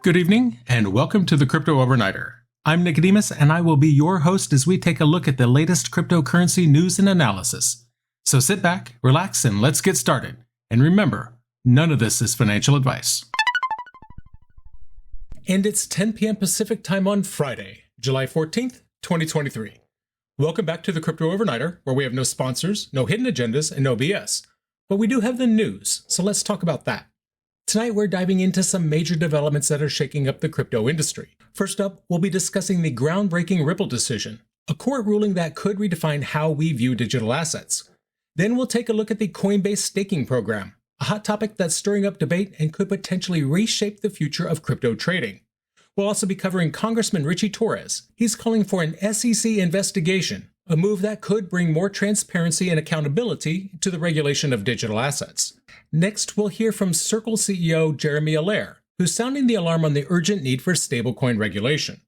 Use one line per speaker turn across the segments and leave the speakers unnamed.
Good evening, and welcome to the Crypto Overnighter. I'm Nicodemus, and I will be your host as we take a look at the latest cryptocurrency news and analysis. So sit back, relax, and let's get started. And remember, none of this is financial advice. And it's 10 p.m. Pacific time on Friday, July 14th, 2023. Welcome back to the Crypto Overnighter, where we have no sponsors, no hidden agendas, and no BS. But we do have the news, so let's talk about that. Tonight, we're diving into some major developments that are shaking up the crypto industry. First up, we'll be discussing the groundbreaking Ripple decision, a court ruling that could redefine how we view digital assets. Then we'll take a look at the Coinbase Staking Program, a hot topic that's stirring up debate and could potentially reshape the future of crypto trading. We'll also be covering Congressman Richie Torres. He's calling for an SEC investigation, a move that could bring more transparency and accountability to the regulation of digital assets. Next, we'll hear from Circle CEO Jeremy Allaire, who's sounding the alarm on the urgent need for stablecoin regulation.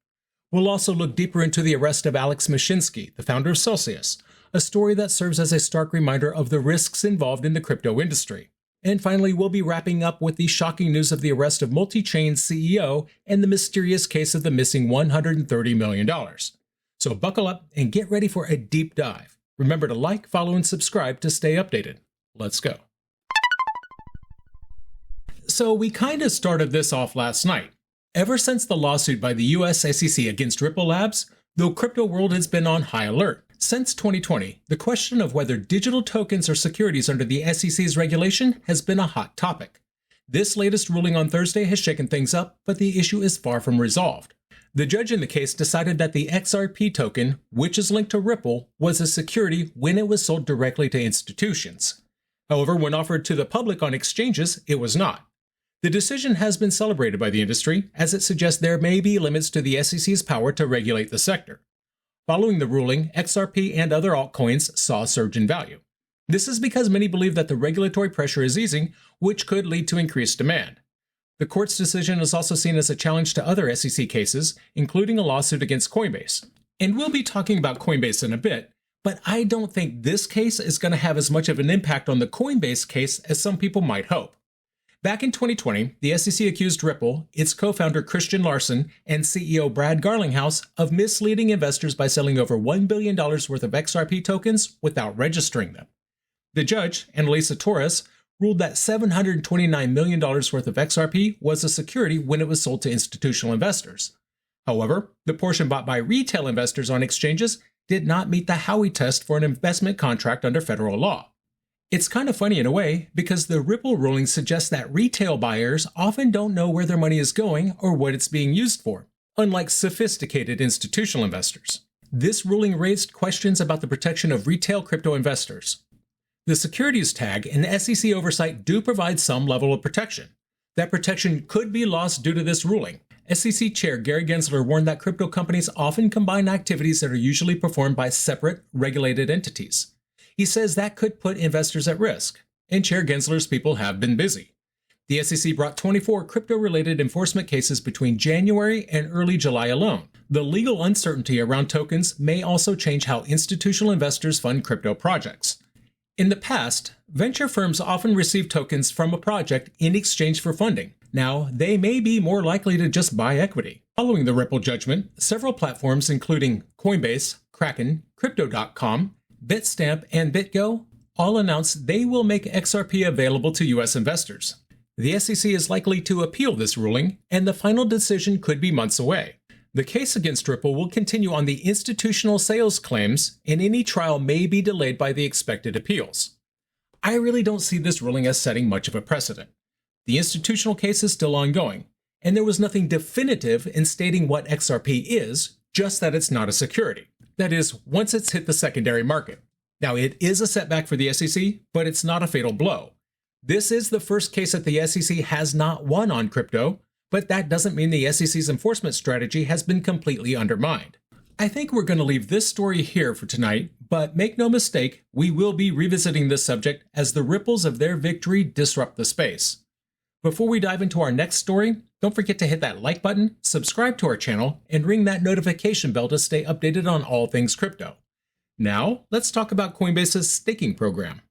We'll also look deeper into the arrest of Alex Mashinsky, the founder of Celsius, a story that serves as a stark reminder of the risks involved in the crypto industry. And finally, we'll be wrapping up with the shocking news of the arrest of Multichain CEO and the mysterious case of the missing $130 million. So buckle up and get ready for a deep dive. Remember to like, follow, and subscribe to stay updated. Let's go. So we kind of started this off last night. Ever since the lawsuit by the US SEC against Ripple Labs, the crypto world has been on high alert. Since 2020, the question of whether digital tokens are securities under the SEC's regulation has been a hot topic. This latest ruling on Thursday has shaken things up, but the issue is far from resolved. The judge in the case decided that the XRP token, which is linked to Ripple, was a security when it was sold directly to institutions. However, when offered to the public on exchanges, it was not. The decision has been celebrated by the industry, as it suggests there may be limits to the SEC's power to regulate the sector. Following the ruling, XRP and other altcoins saw a surge in value. This is because many believe that the regulatory pressure is easing, which could lead to increased demand. The court's decision is also seen as a challenge to other SEC cases, including a lawsuit against Coinbase. And we'll be talking about Coinbase in a bit, but I don't think this case is going to have as much of an impact on the Coinbase case as some people might hope. Back in 2020, the SEC accused Ripple, its co-founder Christian Larson, and CEO Brad Garlinghouse of misleading investors by selling over $1 billion worth of XRP tokens without registering them. The judge, Annalisa Torres, ruled that $729 million worth of XRP was a security when it was sold to institutional investors. However, the portion bought by retail investors on exchanges did not meet the Howey test for an investment contract under federal law. It's kind of funny in a way, because the Ripple ruling suggests that retail buyers often don't know where their money is going or what it's being used for, unlike sophisticated institutional investors. This ruling raised questions about the protection of retail crypto investors. The securities tag and SEC oversight do provide some level of protection. That protection could be lost due to this ruling. SEC Chair Gary Gensler warned that crypto companies often combine activities that are usually performed by separate, regulated entities. He says that could put investors at risk, and Chair Gensler's people have been busy. The SEC brought 24 crypto-related enforcement cases between January and early July alone. The legal uncertainty around tokens may also change how institutional investors fund crypto projects. In the past, venture firms often receive tokens from a project in exchange for funding. Now, they may be more likely to just buy equity. Following the Ripple judgment, several platforms including Coinbase, Kraken, Crypto.com, Bitstamp, and BitGo all announced they will make XRP available to U.S. investors. The SEC is likely to appeal this ruling, and the final decision could be months away. The case against Ripple will continue on the institutional sales claims, and any trial may be delayed by the expected appeals. I really don't see this ruling as setting much of a precedent. The institutional case is still ongoing, and there was nothing definitive in stating what XRP is, just that it's not a security. That is, once it's hit the secondary market. Now, it is a setback for the SEC, but it's not a fatal blow. This is the first case that the SEC has not won on crypto, but that doesn't mean the SEC's enforcement strategy has been completely undermined. I think we're going to leave this story here for tonight, but make no mistake, we will be revisiting this subject as the ripples of their victory disrupt the space. Before we dive into our next story, don't forget to hit that like button, subscribe to our channel, and ring that notification bell to stay updated on all things crypto. Now, let's talk about Coinbase's staking program.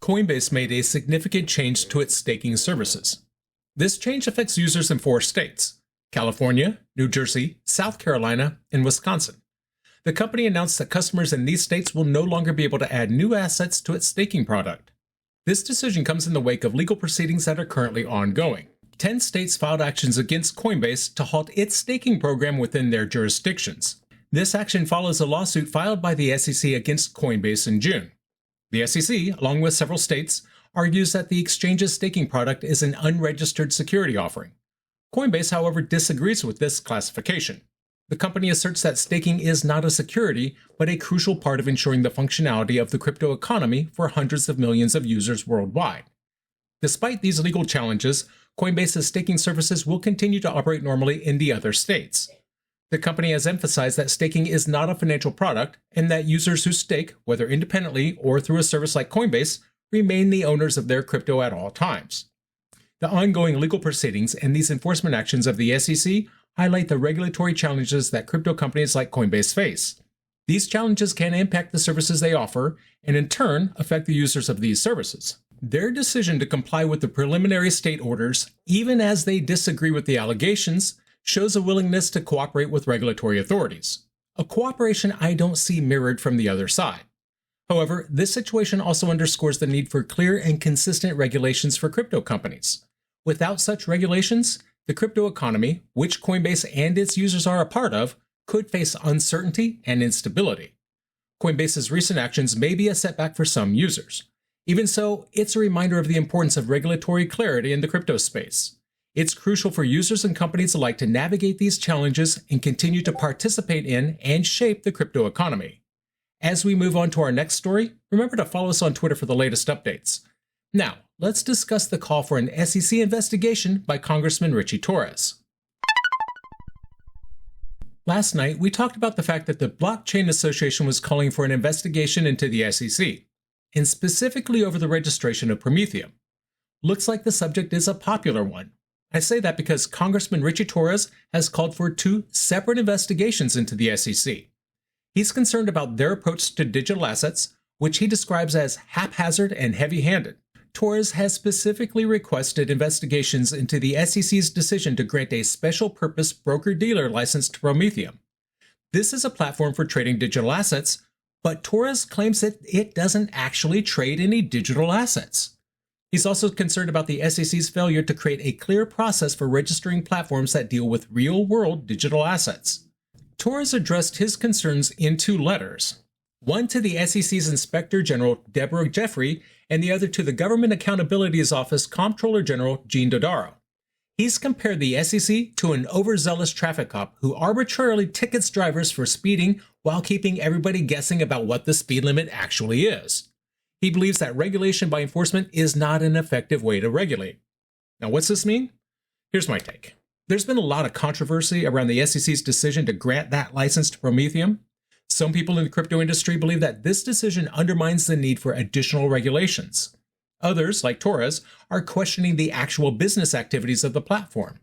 Coinbase made a significant change to its staking services. This change affects users in 4 states: California, New Jersey, South Carolina, and Wisconsin. The company announced that customers in these states will no longer be able to add new assets to its staking product. This decision comes in the wake of legal proceedings that are currently ongoing. 10 states filed actions against Coinbase to halt its staking program within their jurisdictions. This action follows a lawsuit filed by the SEC against Coinbase in June. The SEC, along with several states, argues that the exchange's staking product is an unregistered security offering. Coinbase, however, disagrees with this classification. The company asserts that staking is not a security, but a crucial part of ensuring the functionality of the crypto economy for hundreds of millions of users worldwide. Despite these legal challenges, Coinbase's staking services will continue to operate normally in the other states. The company has emphasized that staking is not a financial product and that users who stake, whether independently or through a service like Coinbase, remain the owners of their crypto at all times. The ongoing legal proceedings and these enforcement actions of the SEC highlight the regulatory challenges that crypto companies like Coinbase face. These challenges can impact the services they offer and in turn affect the users of these services. Their decision to comply with the preliminary state orders, even as they disagree with the allegations, shows a willingness to cooperate with regulatory authorities, a cooperation I don't see mirrored from the other side. However, this situation also underscores the need for clear and consistent regulations for crypto companies. Without such regulations, the crypto economy, which Coinbase and its users are a part of, could face uncertainty and instability. Coinbase's recent actions may be a setback for some users. Even so, it's a reminder of the importance of regulatory clarity in the crypto space. It's crucial for users and companies alike to navigate these challenges and continue to participate in and shape the crypto economy. As we move on to our next story, remember to follow us on Twitter for the latest updates. Now, let's discuss the call for an SEC investigation by Congressman Richie Torres. Last night, we talked about the fact that the Blockchain Association was calling for an investigation into the SEC, and specifically over the registration of Prometheum. Looks like the subject is a popular one. I say that because Congressman Richie Torres has called for 2 separate investigations into the SEC. He's concerned about their approach to digital assets, which he describes as haphazard and heavy-handed. Torres has specifically requested investigations into the SEC's decision to grant a special purpose broker-dealer license to Prometheum. This is a platform for trading digital assets, but Torres claims that it doesn't actually trade any digital assets. He's also concerned about the SEC's failure to create a clear process for registering platforms that deal with real-world digital assets. Torres addressed his concerns in 2 letters, one to the SEC's Inspector General Deborah Jeffrey and the other to the Government Accountability's Office Comptroller General Gene Dodaro. He's compared the SEC to an overzealous traffic cop who arbitrarily tickets drivers for speeding while keeping everybody guessing about what the speed limit actually is. He believes that regulation by enforcement is not an effective way to regulate. Now, what's this mean? Here's my take. There's been a lot of controversy around the SEC's decision to grant that license to Prometheum. Some people in the crypto industry believe that this decision undermines the need for additional regulations. Others, like Torres, are questioning the actual business activities of the platform.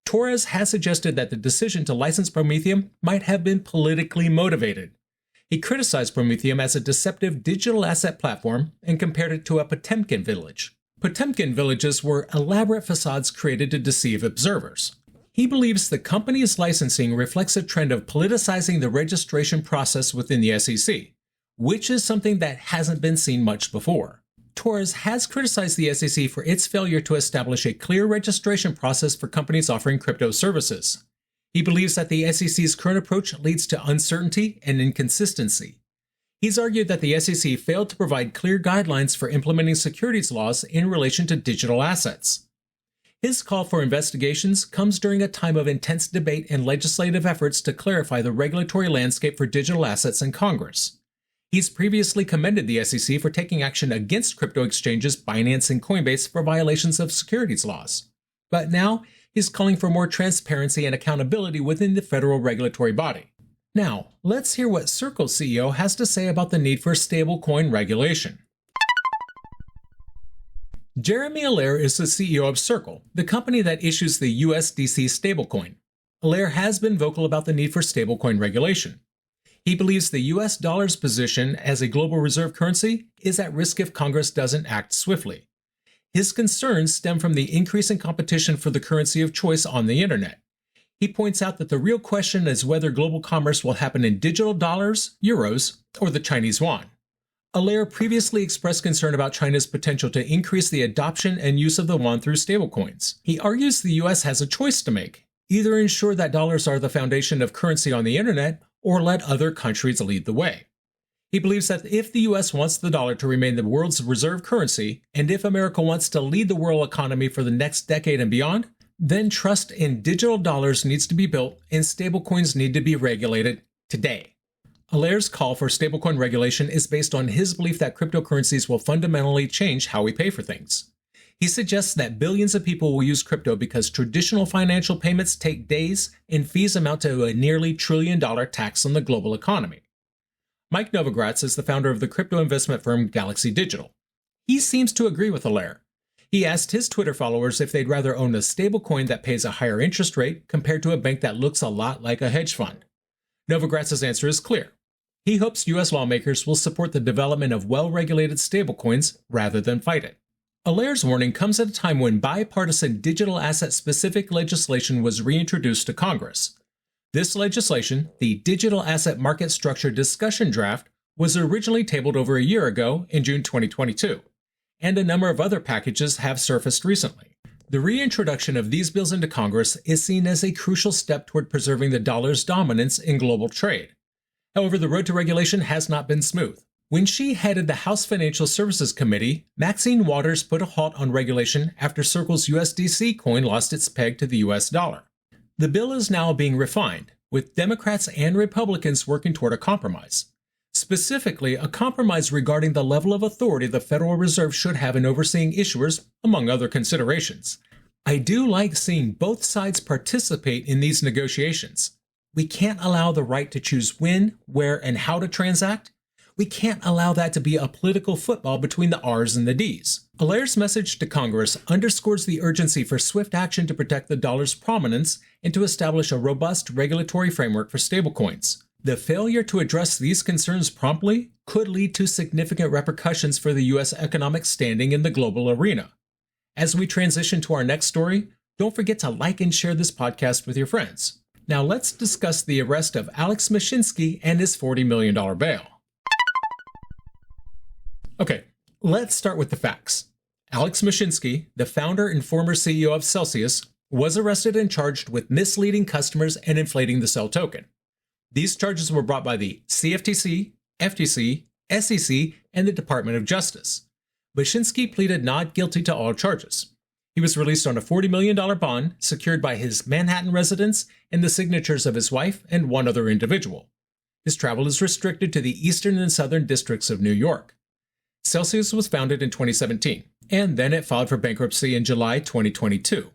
Torres has suggested that the decision to license Prometheum might have been politically motivated. He criticized Prometheum as a deceptive digital asset platform and compared it to a Potemkin village. Potemkin villages were elaborate facades created to deceive observers. He believes the company's licensing reflects a trend of politicizing the registration process within the SEC, which is something that hasn't been seen much before. Torres has criticized the SEC for its failure to establish a clear registration process for companies offering crypto services. He believes that the SEC's current approach leads to uncertainty and inconsistency. He's argued that the SEC failed to provide clear guidelines for implementing securities laws in relation to digital assets. His call for investigations comes during a time of intense debate and legislative efforts to clarify the regulatory landscape for digital assets in Congress. He's previously commended the SEC for taking action against crypto exchanges Binance and Coinbase for violations of securities laws. But now, he's calling for more transparency and accountability within the federal regulatory body. Now, let's hear what Circle's CEO has to say about the need for stablecoin regulation. Jeremy Allaire is the CEO of Circle, the company that issues the USDC stablecoin. Allaire has been vocal about the need for stablecoin regulation. He believes the US dollar's position as a global reserve currency is at risk if Congress doesn't act swiftly. His concerns stem from the increasing competition for the currency of choice on the internet. He points out that the real question is whether global commerce will happen in digital dollars, euros, or the Chinese yuan. Allaire previously expressed concern about China's potential to increase the adoption and use of the yuan through stablecoins. He argues the US has a choice to make: either ensure that dollars are the foundation of currency on the internet, or let other countries lead the way. He believes that if the US wants the dollar to remain the world's reserve currency, and if America wants to lead the world economy for the next decade and beyond, then trust in digital dollars needs to be built and stablecoins need to be regulated today. Allaire's call for stablecoin regulation is based on his belief that cryptocurrencies will fundamentally change how we pay for things. He suggests that billions of people will use crypto because traditional financial payments take days and fees amount to a nearly $1 trillion tax on the global economy. Mike Novogratz is the founder of the crypto investment firm Galaxy Digital. He seems to agree with Allaire. He asked his Twitter followers if they'd rather own a stablecoin that pays a higher interest rate compared to a bank that looks a lot like a hedge fund. Novogratz's answer is clear. He hopes U.S. lawmakers will support the development of well-regulated stablecoins rather than fight it. Allaire's warning comes at a time when bipartisan digital asset-specific legislation was reintroduced to Congress. This legislation, the Digital Asset Market Structure Discussion Draft, was originally tabled over a year ago in June 2022, and a number of other packages have surfaced recently. The reintroduction of these bills into Congress is seen as a crucial step toward preserving the dollar's dominance in global trade. However, the road to regulation has not been smooth. When she headed the House Financial Services Committee, Maxine Waters put a halt on regulation after Circle's USDC coin lost its peg to the US dollar. The bill is now being refined, with Democrats and Republicans working toward a compromise. Specifically, a compromise regarding the level of authority the Federal Reserve should have in overseeing issuers, among other considerations. I do like seeing both sides participate in these negotiations. We can't allow the right to choose when, where, and how to transact. We can't allow that to be a political football between the R's and the D's. Allaire's message to Congress underscores the urgency for swift action to protect the dollar's prominence and to establish a robust regulatory framework for stablecoins. The failure to address these concerns promptly could lead to significant repercussions for the U.S. economic standing in the global arena. As we transition to our next story, don't forget to like and share this podcast with your friends. Now let's discuss the arrest of Alex Mashinsky and his $40 million bail. Okay, let's start with the facts. Alex Mashinsky, the founder and former CEO of Celsius, was arrested and charged with misleading customers and inflating the SEL token. These charges were brought by the CFTC, FTC, SEC, and the Department of Justice. Mashinsky pleaded not guilty to all charges. He was released on a $40 million bond secured by his Manhattan residence and the signatures of his wife and one other individual. His travel is restricted to the eastern and southern districts of New York. Celsius was founded in 2017, and then it filed for bankruptcy in July 2022.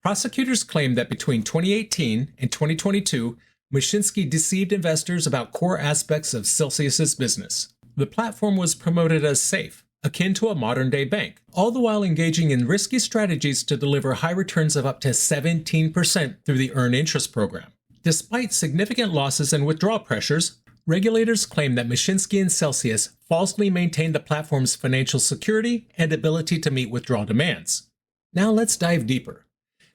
Prosecutors claim that between 2018 and 2022, Mashinsky deceived investors about core aspects of Celsius's business. The platform was promoted as safe, akin to a modern-day bank, all the while engaging in risky strategies to deliver high returns of up to 17% through the earned interest program. Despite significant losses and withdrawal pressures, regulators claim that Mashinsky and Celsius falsely maintained the platform's financial security and ability to meet withdrawal demands. Now let's dive deeper.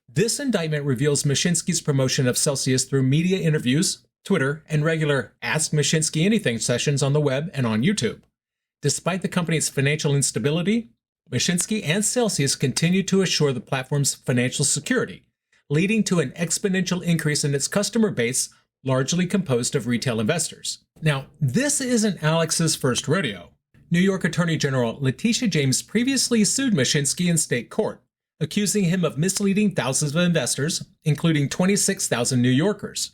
This indictment reveals Mashinsky's promotion of Celsius through media interviews, Twitter, and regular Ask Mashinsky Anything sessions on the web and on YouTube. Despite the company's financial instability, Mashinsky and Celsius continue to assure the platform's financial security, leading to an exponential increase in its customer base, largely composed of retail investors. Now, this isn't Alex's first rodeo. New York Attorney General Letitia James previously sued Mashinsky in state court, accusing him of misleading thousands of investors, including 26,000 New Yorkers.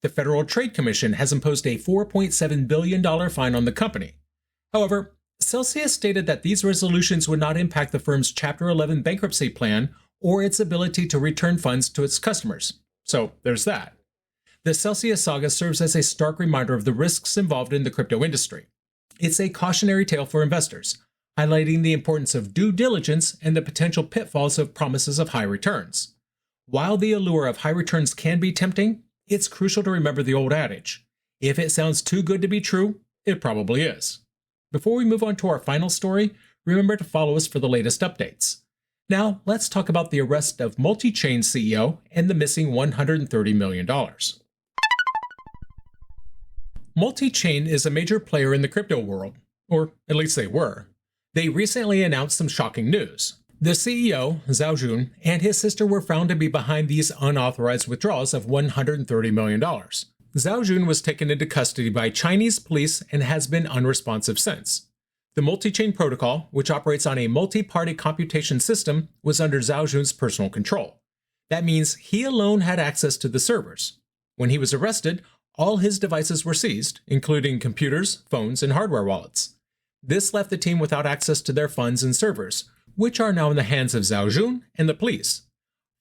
The Federal Trade Commission has imposed a $4.7 billion fine on the company. However, Celsius stated that these resolutions would not impact the firm's Chapter 11 bankruptcy plan or its ability to return funds to its customers. So there's that. The Celsius saga serves as a stark reminder of the risks involved in the crypto industry. It's a cautionary tale for investors, highlighting the importance of due diligence and the potential pitfalls of promises of high returns. While the allure of high returns can be tempting, it's crucial to remember the old adage: if it sounds too good to be true, it probably is. Before we move on to our final story, remember to follow us for the latest updates. Now, let's talk about the arrest of Multichain CEO and the missing $130 million. Multichain is a major player in the crypto world, or at least they were. They recently announced some shocking news. The CEO, Zhao Jun, and his sister were found to be behind these unauthorized withdrawals of $130 million. Zhao Jun was taken into custody by Chinese police and has been unresponsive since. The Multichain protocol, which operates on a multi-party computation system, was under Zhao Jun's personal control. That means he alone had access to the servers. When he was arrested, all his devices were seized, including computers, phones, and hardware wallets. This left the team without access to their funds and servers, which are now in the hands of Zhao Jun and the police.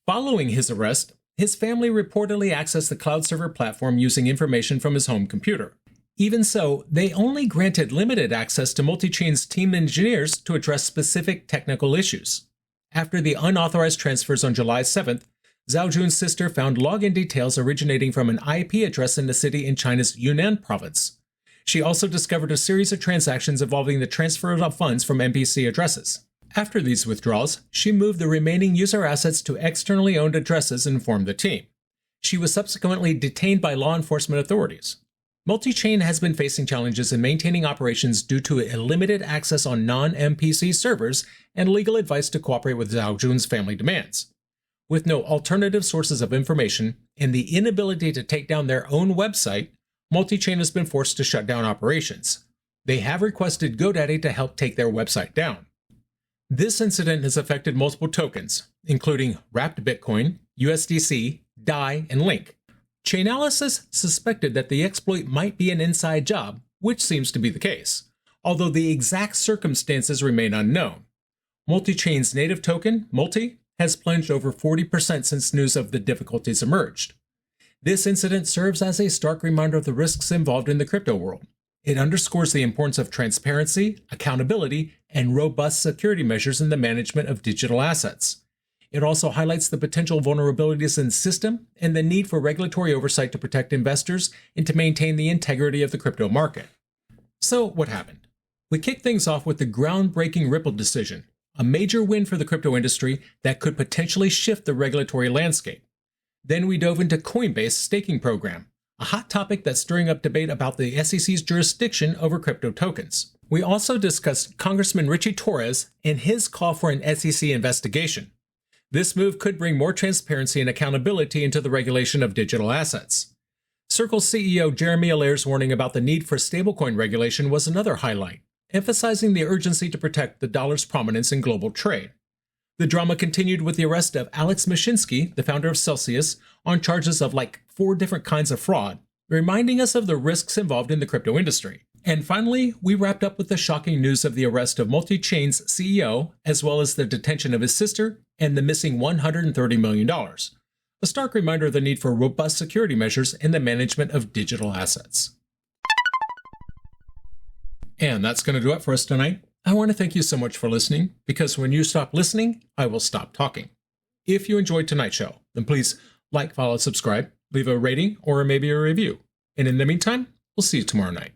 Following his arrest, his family reportedly accessed the cloud server platform using information from his home computer. Even so, they only granted limited access to Multichain's team engineers to address specific technical issues. After the unauthorized transfers on July 7th, Zhao Jun's sister found login details originating from an IP address in a city in China's Yunnan province. She also discovered a series of transactions involving the transfer of funds from NPC addresses. After these withdrawals, she moved the remaining user assets to externally owned addresses and informed the team. She was subsequently detained by law enforcement authorities. Multichain has been facing challenges in maintaining operations due to a limited access on non-MPC servers and legal advice to cooperate with Zhao Jun's family demands. With no alternative sources of information and the inability to take down their own website, Multichain has been forced to shut down operations. They have requested GoDaddy to help take their website down. This incident has affected multiple tokens, including Wrapped Bitcoin, USDC, DAI, and Link. Chainalysis suspected that the exploit might be an inside job, which seems to be the case, although the exact circumstances remain unknown. Multichain's native token, Multi, has plunged over 40% since news of the difficulties emerged. This incident serves as a stark reminder of the risks involved in the crypto world. It underscores the importance of transparency, accountability, and robust security measures in the management of digital assets. It also highlights the potential vulnerabilities in the system and the need for regulatory oversight to protect investors and to maintain the integrity of the crypto market. So, what happened? We kicked things off with the groundbreaking Ripple decision, a major win for the crypto industry that could potentially shift the regulatory landscape. Then we dove into Coinbase Staking Program, a hot topic that's stirring up debate about the SEC's jurisdiction over crypto tokens. We also discussed Congressman Richie Torres and his call for an SEC investigation. This move could bring more transparency and accountability into the regulation of digital assets. Circle's CEO Jeremy Allaire's warning about the need for stablecoin regulation was another highlight, emphasizing the urgency to protect the dollar's prominence in global trade. The drama continued with the arrest of Alex Mashinsky, the founder of Celsius, on charges of 4 different kinds of fraud, reminding us of the risks involved in the crypto industry. And finally, we wrapped up with the shocking news of the arrest of Multichain's CEO, as well as the detention of his sister and the missing $130 million. A stark reminder of the need for robust security measures in the management of digital assets. And that's going to do it for us tonight. I want to thank you so much for listening, because when you stop listening, I will stop talking. If you enjoyed tonight's show, then please like, follow, subscribe, leave a rating, or maybe a review. And in the meantime, we'll see you tomorrow night.